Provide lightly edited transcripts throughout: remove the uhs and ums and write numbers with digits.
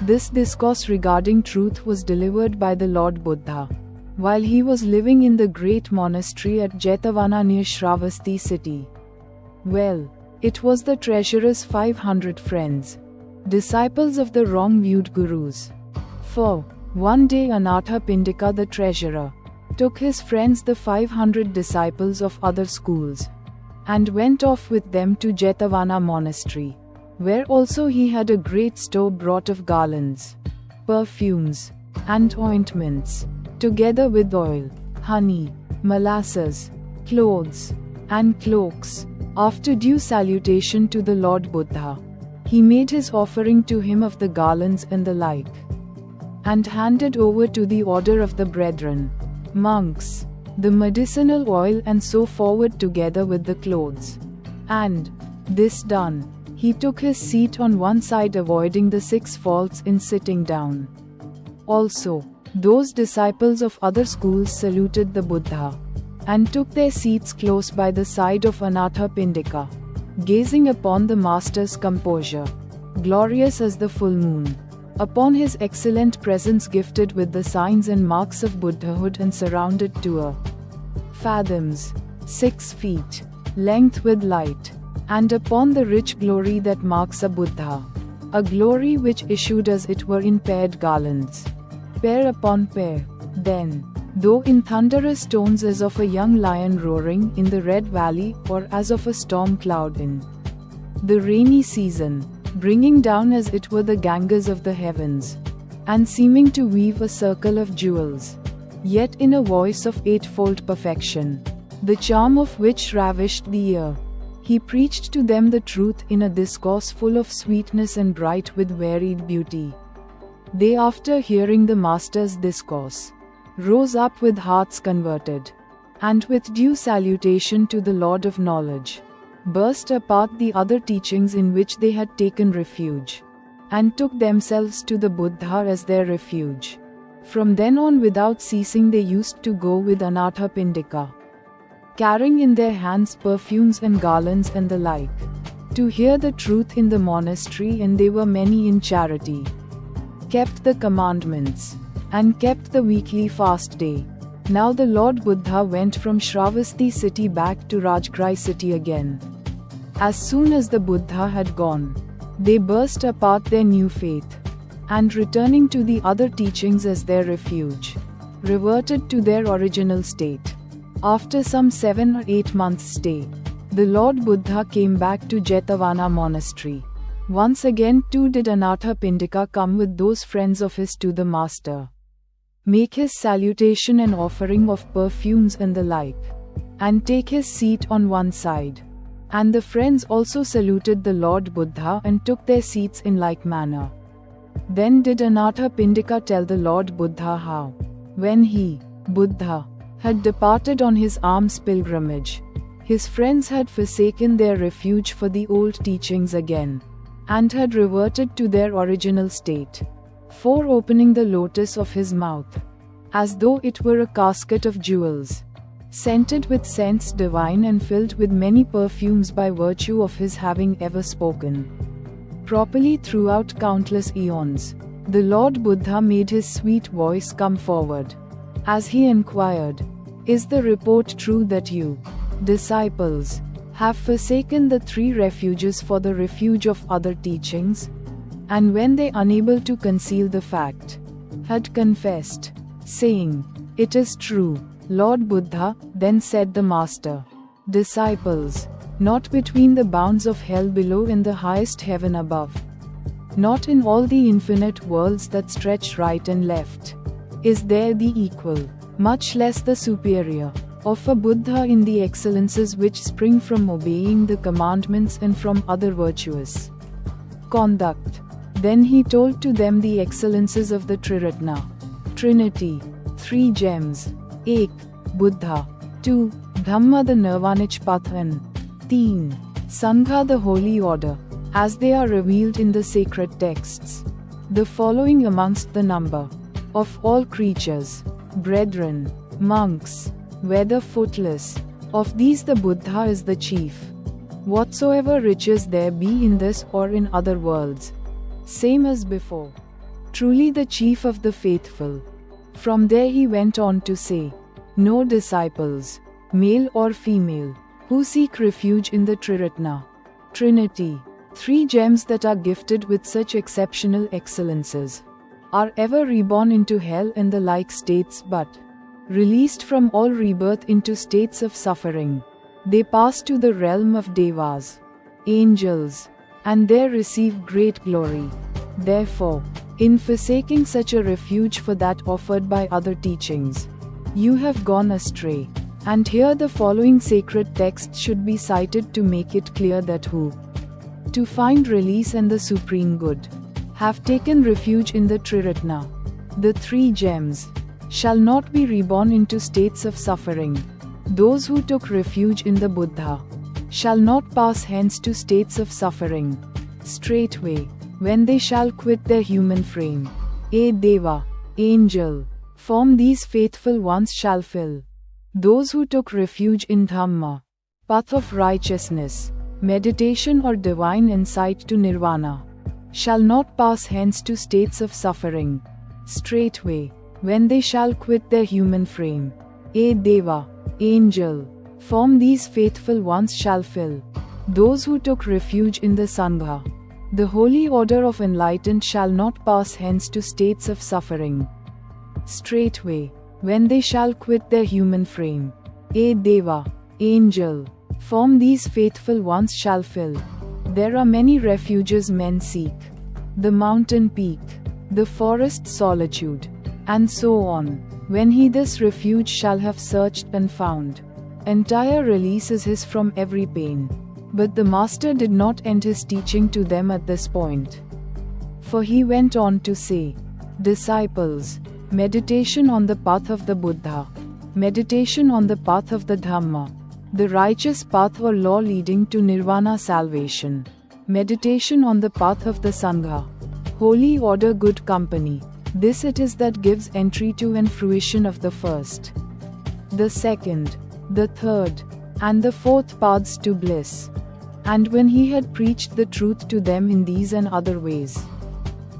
This discourse regarding truth was delivered by the Lord Buddha while he was living in the great monastery at Jetavana near Shravasti city. Well, it was the treasurer's 500 friends, disciples of the wrong-viewed gurus. For one day Anathapindika the treasurer took his friends the 500 disciples of other schools and went off with them to Jetavana monastery, where also he had a great store brought of garlands, perfumes, and ointments, together with oil, honey, molasses, clothes, and cloaks. After due salutation to the Lord Buddha, he made his offering to him of the garlands and the like, and handed over to the order of the brethren, monks, the medicinal oil and so forward together with the clothes. And, this done, he took his seat on one side, avoiding the 6 faults in sitting down. Also, those disciples of other schools saluted the Buddha and took their seats close by the side of Anathapindika, gazing upon the master's composure, glorious as the full moon, upon his excellent presence gifted with the signs and marks of Buddhahood and surrounded to a fathoms, 6 feet, length with light, and upon the rich glory that marks a Buddha, a glory which issued as it were in paired garlands, pair upon pair. Then, though in thunderous tones as of a young lion roaring in the red valley or as of a storm cloud in the rainy season, bringing down as it were the Gangas of the heavens, and seeming to weave a circle of jewels, yet in a voice of 8-fold perfection, the charm of which ravished the ear, he preached to them the truth in a discourse full of sweetness and bright with varied beauty. They, after hearing the master's discourse, rose up with hearts converted, and with due salutation to the Lord of Knowledge, burst apart the other teachings in which they had taken refuge, and took themselves to the Buddha as their refuge. From then on, without ceasing, they used to go with Anathapindika, carrying in their hands perfumes and garlands and the like, to hear the truth in the monastery, and they were many in charity, kept the commandments, and kept the weekly fast day. Now the Lord Buddha went from Shravasti city back to Rajgrai city again. As soon as the Buddha had gone, they burst apart their new faith, and returning to the other teachings as their refuge, reverted to their original state. After some 7 or 8 months' stay, the Lord Buddha came back to Jetavana monastery. Once again too did Anathapindika come with those friends of his to the master, make his salutation and offering of perfumes and the like, and take his seat on one side. And the friends also saluted the Lord Buddha and took their seats in like manner. Then did Anathapindika tell the Lord Buddha how, when he, Buddha, had departed on his alms pilgrimage, his friends had forsaken their refuge for the old teachings again, and had reverted to their original state, for opening the lotus of his mouth, as though it were a casket of jewels, scented with scents divine and filled with many perfumes by virtue of his having ever spoken properly throughout countless eons, the Lord Buddha made his sweet voice come forward, as he inquired, "Is the report true that you, disciples, have forsaken the 3 refuges for the refuge of other teachings?" And when they, unable to conceal the fact, had confessed, saying, "It is true, Lord Buddha," then said the Master, "Disciples, not between the bounds of hell below and the highest heaven above, not in all the infinite worlds that stretch right and left, is there the equal, much less the superior, of a Buddha in the excellences which spring from obeying the commandments and from other virtuous conduct." Then he told to them the excellences of the Triratna, Trinity, 3 gems, 1. Buddha, 2. Dhamma the Nirvanich Path, and 3. Sangha the holy order, as they are revealed in the sacred texts. The following amongst the number of all creatures, brethren, monks, whether footless, of these the Buddha is the chief. Whatsoever riches there be in this or in other worlds, same as before, truly the chief of the faithful. From there he went on to say, no disciples, male or female, who seek refuge in the Triratna, Trinity, three gems that are gifted with such exceptional excellences, are ever reborn into hell and the like states, but, released from all rebirth into states of suffering, they pass to the realm of devas, angels, and there receive great glory. Therefore, in forsaking such a refuge for that offered by other teachings, you have gone astray. And here the following sacred texts should be cited to make it clear that who, to find release and the supreme good, have taken refuge in the Triratna, the three gems, shall not be reborn into states of suffering. Those who took refuge in the Buddha shall not pass hence to states of suffering. Straightway, when they shall quit their human frame, a deva, angel, form these faithful ones shall fill. Those who took refuge in Dhamma, path of righteousness, meditation or divine insight to nirvana, shall not pass hence to states of suffering. Straightway, when they shall quit their human frame, a deva, angel, form these faithful ones shall fill. Those who took refuge in the Sangha, the holy order of enlightened, shall not pass hence to states of suffering. Straightway, when they shall quit their human frame, a deva, angel, form these faithful ones shall fill. There are many refuges men seek, the mountain peak, the forest solitude, and so on. When he this refuge shall have searched and found, entire release is his from every pain. But the Master did not end his teaching to them at this point. For he went on to say, disciples, meditation on the path of the Buddha, meditation on the path of the Dhamma, the righteous path or law leading to nirvana salvation, meditation on the path of the Sangha, holy order good company, this it is that gives entry to and fruition of the first, the second, the third, and the fourth paths to bliss. And when he had preached the truth to them in these and other ways,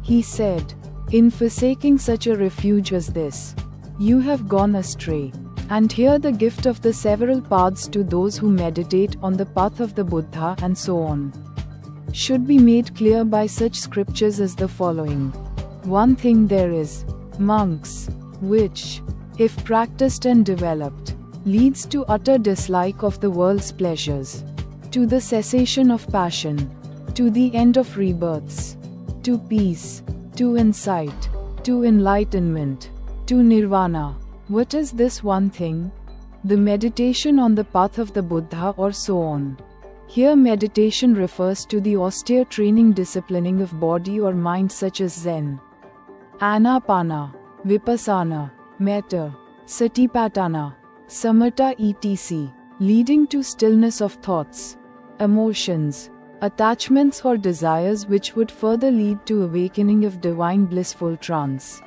he said, in forsaking such a refuge as this, you have gone astray. And here the gift of the several paths to those who meditate on the path of the Buddha and so on, should be made clear by such scriptures as the following. One thing there is, monks, which, if practiced and developed, leads to utter dislike of the world's pleasures, to the cessation of passion, to the end of rebirths, to peace, to insight, to enlightenment, to nirvana. What is this one thing? The meditation on the path of the Buddha or so on. Here meditation refers to the austere training disciplining of body or mind such as Zen, Anapana, Vipassana, Metta, Satipatthana, Samatha etc., leading to stillness of thoughts, emotions, attachments or desires which would further lead to awakening of divine blissful trance,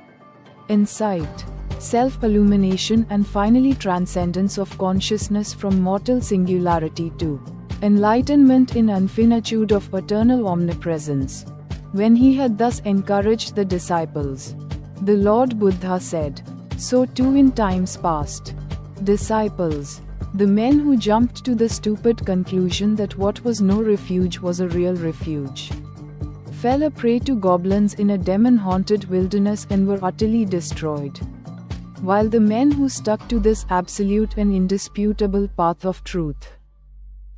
insight, self-illumination and finally transcendence of consciousness from mortal singularity to enlightenment in infinitude of eternal omnipresence. When he had thus encouraged the disciples, the Lord Buddha said, so too in times past, disciples, the men who jumped to the stupid conclusion that what was no refuge was a real refuge, fell a prey to goblins in a demon-haunted wilderness and were utterly destroyed, while the men who stuck to this absolute and indisputable path of truth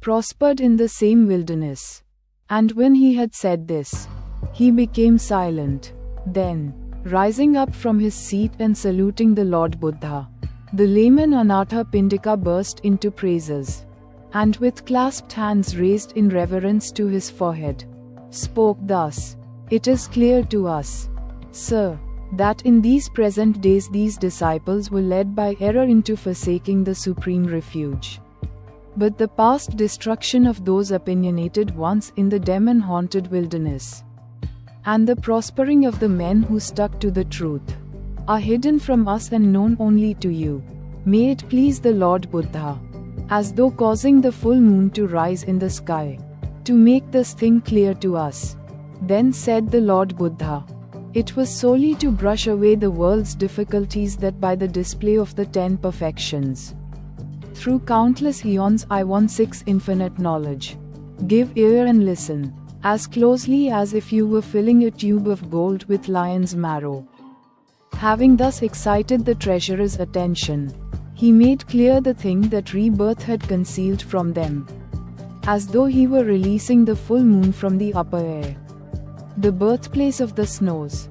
prospered in the same wilderness. And when he had said this, he became silent. Then, rising up from his seat and saluting the Lord Buddha, the layman Anatha Pindika burst into praises, and with clasped hands raised in reverence to his forehead, spoke thus, it is clear to us, sir, that in these present days these disciples were led by error into forsaking the supreme refuge. But the past destruction of those opinionated ones in the demon-haunted wilderness, and the prospering of the men who stuck to the truth, are hidden from us and known only to you. May it please the Lord Buddha, as though causing the full moon to rise in the sky, to make this thing clear to us. Then said the Lord Buddha, It was solely to brush away the world's difficulties that by the display of the 10 perfections. Through countless eons I won 6 infinite knowledge. Give ear and listen, as closely as if you were filling a tube of gold with lion's marrow. Having thus excited the treasurer's attention, he made clear the thing that rebirth had concealed from them, as though he were releasing the full moon from the upper air. The birthplace of the snows,